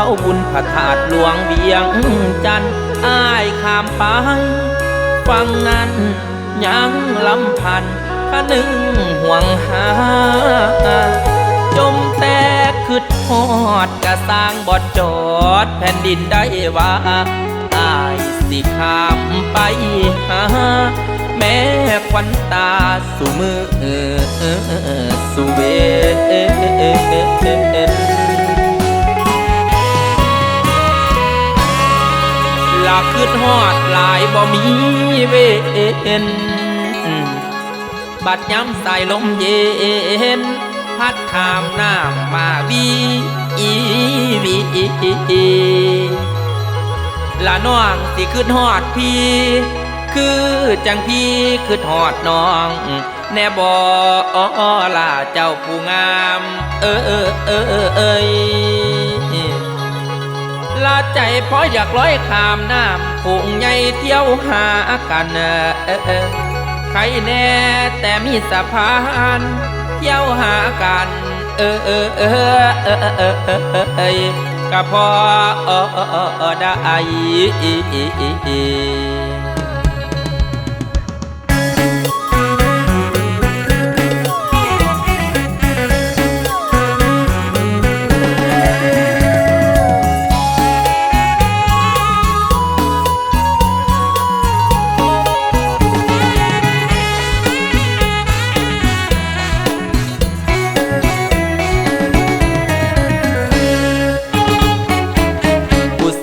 าบุญพระธาตุหลวงเวียงจันทน์อ้ายข้ามไปฟังนั้นยังลำพันคะนึงห่วงหาจมแต่คืดฮอดกะสร้างบอดจอดแผ่นดินได้ว่าอ้ายสิข้ามไปหาแม่ควันตาสู่มือสู่เวลาคืดฮอดหลายบ่มีเวนบัดย้ำใส่ลมเย็นพัดข้ามน้ำมาวีละน้องสิคืดฮอดพี่คือจังพี่คืดฮอดน้องแน่บ่ล่ะเจ้าผู้งามลาใจเพราะอยากลอยข้ามน้ำผู้ใหญ่เที่ยวหากันใครแน่แต่มีสะพานเที่ยวหากันก็พอได้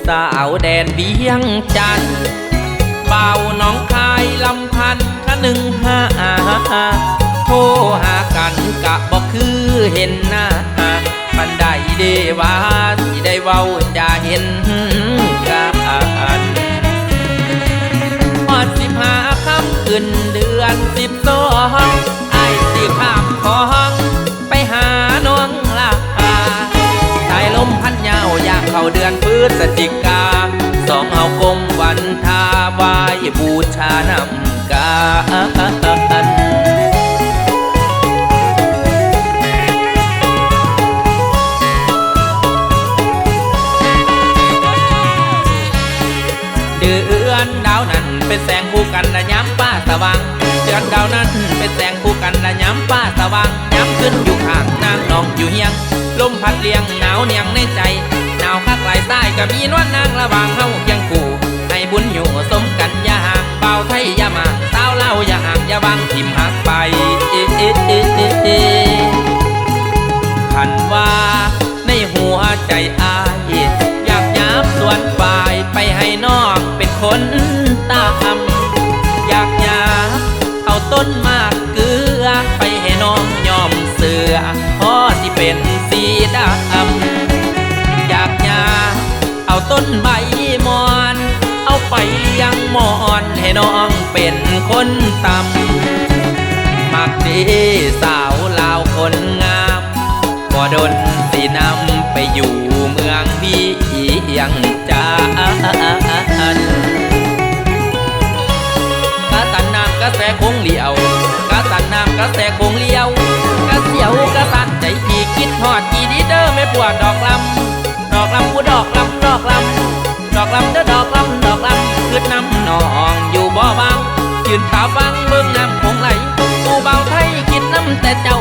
สาวแดนเวียงจันทน์เป่าน้องคายลำพันคะนึงหาโทรหากันกะบอกคือเห็นหน้าปันใดเดว่าสิได้เว้าจะเห็นกันฮอด15 ค่ำขึ้นเดือน12ไอ้สิข้ามคลองไปหาน้องลาสายลมพัดยาวย่างเข้าเดือนพฤศจิกาสองเอากมวันทาไหว้บูชานำกาเดือนดาวนั้นเป็นแสงคู่กันและย้ำป้าสว่างเดือนดาวนั้นเป็นแสงคู่กันและย้ำป้าสว่างย้ำขึ้นอยู่ข้างนางนองอยู่เฮียงลมพัดเลียงหนาวเนียงในใจหนาวคักหลายใต้ก็มีนวลนางระหว่างเฮายังกูให้บุญอยู่สมกันอย่าห่างเบาไทยอย่ามาสาวเล่าอย่าห่างอย่าวางทิมหักไปขันว่าในหัวใจอายอยากยับส่วนฝ่ายไปให้น้องเป็นคนตามอยากยับเอาต้นมากเกลือไปให้น้องยอมเสือพอที่เป็นสีดำอยากยาเอาต้นใบมอนเอาไปเลี้ยงมอนให้น้องเป็นคนตำมักดีสาวลาวคนงามบ่ดนสีนำไปอยู่เมืองเวียงจันทน์กะสันน้ำกะแสคงเลี้ยวกะสันน้ำกะแสคงเลี้ยวกะเสียวกะสันใจพี่คิดฮอดอีดีเด้อไม่ปวดดอกลำดอกลำกูดอกลำดอกลำดอกลำเด้อดอกลำดอกลำคืดน้ำนองอยู่บ่บางยืนตาฟังเบิ่งน้ำคงไหลกูเบาไทยกินน้ำแต่เจ้า